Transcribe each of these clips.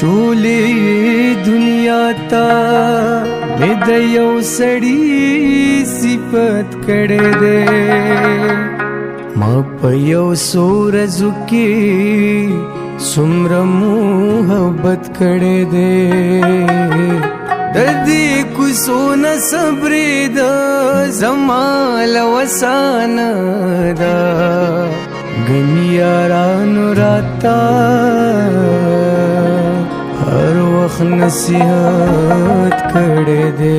ټولې دنیا ته مې د یو سړي صفت کړی دی ما په یو څو ورځو کې څومره محبت کړی دی د دې کوڅو نه صبرېده زما له وسه نه ده ګنې یارانو راته هر وخت نصیحت کړی دی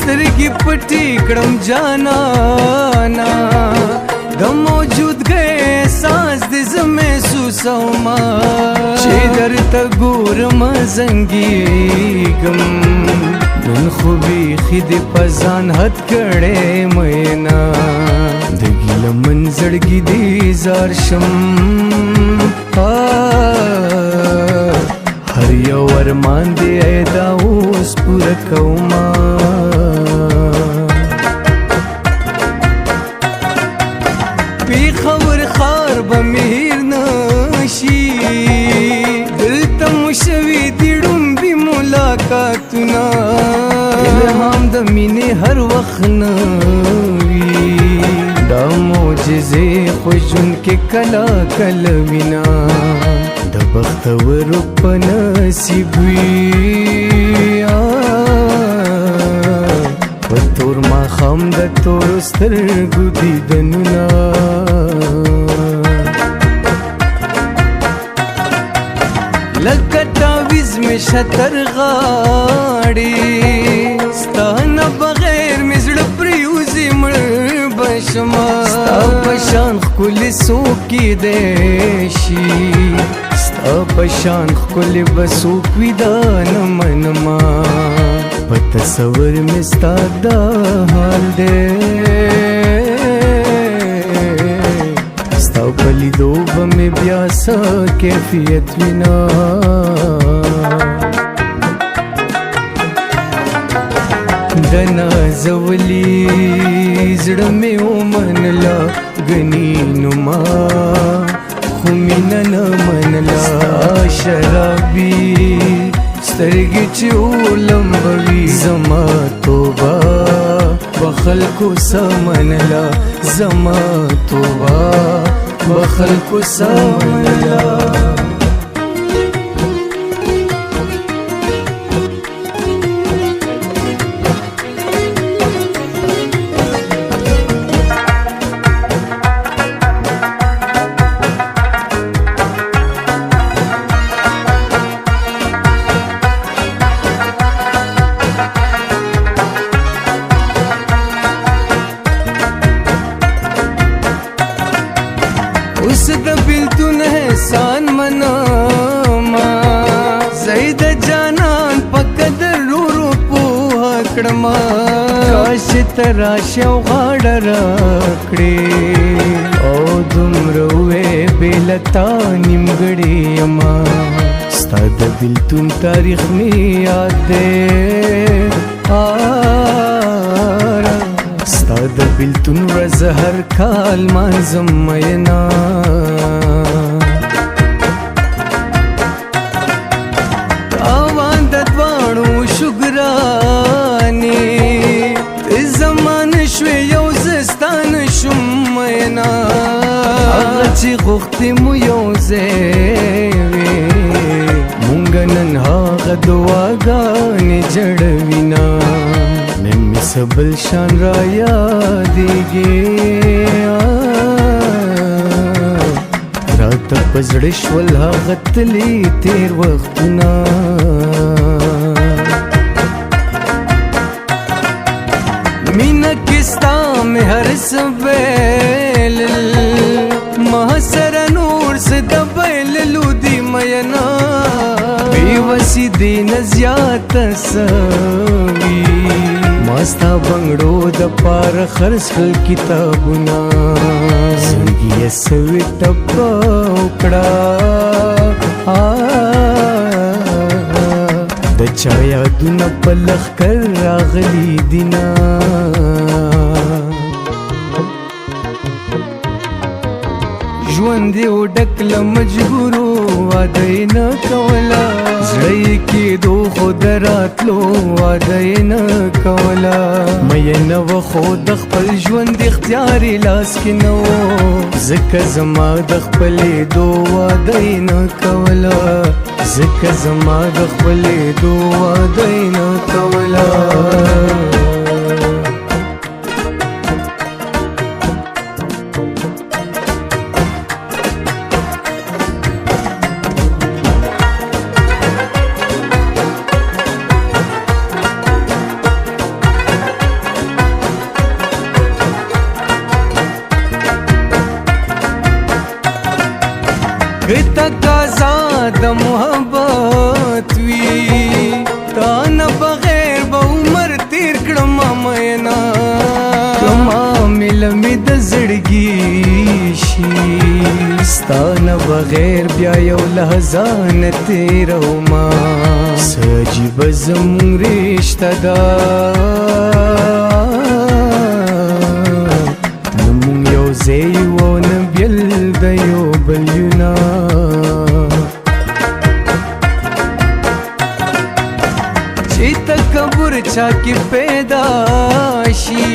سترګې پټې کړم جانانا د موجودګۍ احساس دې زه محسوسومه چې درته ګورم زنګېږم نن خو بیخي دې په ځان حد کړی مینا د ګیله من زړګي دې زار شم هر یو ارمان دې دا اوس پوره کومه پیښور ښار به مې هېر نشي دلته مو شوي دي ړومبي ملاقاتونه الهام د مینې هر وخت نه وي دا معجزې خو ژوند کې کله کله وینا د بختورو په نصیب وي په تور ماښام د تورو سترګو دیدنونه لکه تعویذ مې شتر غاړي ستا نه بغیر مې زړه پرېوځي مړ به شمه ستا په شان ښکلې څوک کیدی شي ستا په شان ښکلې به څوک وي دا نه منمه په تصور مې ستا دا حال دی ستا په لیدو به مې بیا څه کیفیت وینا د نازولي زړه مې ومنله ګنې نو ما خو مینه نه منله شرابي سترګې چې ولمبوي زما توبه به خلکو څه منله زما توبه به خلکو څه منله اوس د بیلتون احسان منما زید جانان په قدر ورو پوه کړما کاش ته راشې او غاړه راکړې او دومره وې بې له تا نیمګړې یمه ستا د بیلتون تاریخ مې یاد دی ستا د بیلتون ورځ هر کال مانځم مینا تاوان د دواړو شو ګرانې ته زما نه شوې یو زه ستا نه شوم مینا هغه چې غوښتې مو یو ځای وې مونږ نن هغه دعاګانې جړوینه بل شان را یادېږي راته په زړه شول هغه تللي تېر وختونه مینه کې ستا مې هر څه ویلل ما سره نور څه د بایللو دي دین زیات سوي ماستا بنگړو د پار خرڅ کتابونه زړګي سوي ټپ وکړه د چا یادونه په لښکر راغلي دینا ژوند یې ډک له مجبورو واده یې نه کوله زړه یې کېدو خو د راتلو واده یې نه کوله مینه وه خو د خپل ژوند اختیار یې لاس کې نه و ځکه زما د خپلېدو واده یې نه کوله ځکه زما د خپلېدو واده یې نه کوله تقاضا د محبت وی تا نه بغیر به عمر تیر کړم مینا کما مل می د زړګي شي ستا نه بغیر بیا یو لحظه نه تیروما سجیب زمون رشتہ دا نمون یو زیو نه بیل د یو بلینا چې تکبر چا کې پیدا شي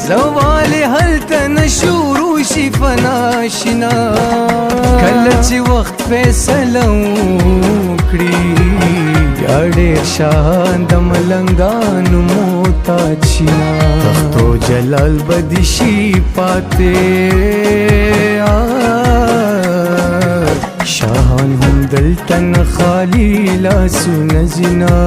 زوال هلته نشورو شي فنا شنا کله چې وخت فیصله وکړي یا ډېر شان د ملنګانو محتاج شینا تختو جلال بدي شي پاتې شاهان هم دلته نه خالي لاسونه زینا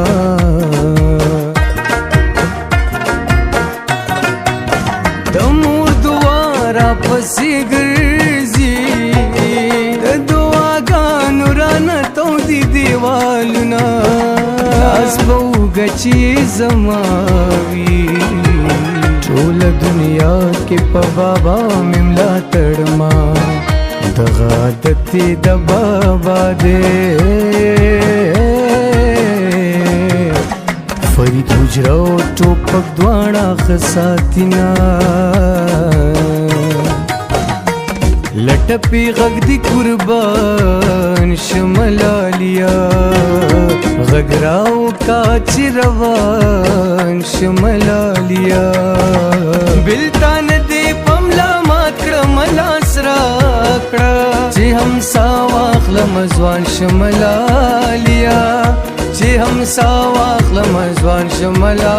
د مور دعا راپسې ګرځي د دعاګانو رانه تودي دیوالونه لاس به وګچي زما وي ټوله دنیا کې په بابا مې ملاتړ ما دغه عادت یې د بابا دی فرید حجره او ټوپک دواړه ښه ساتینا لټپې غږ دي قربان شملالیا غږ راوکړه چې روان شملالیا بلتان دې پملا مات کړم لاس راکړه چې همسا واخلم ځوان شملالیا چې همسا واخلم ځوان شملالیا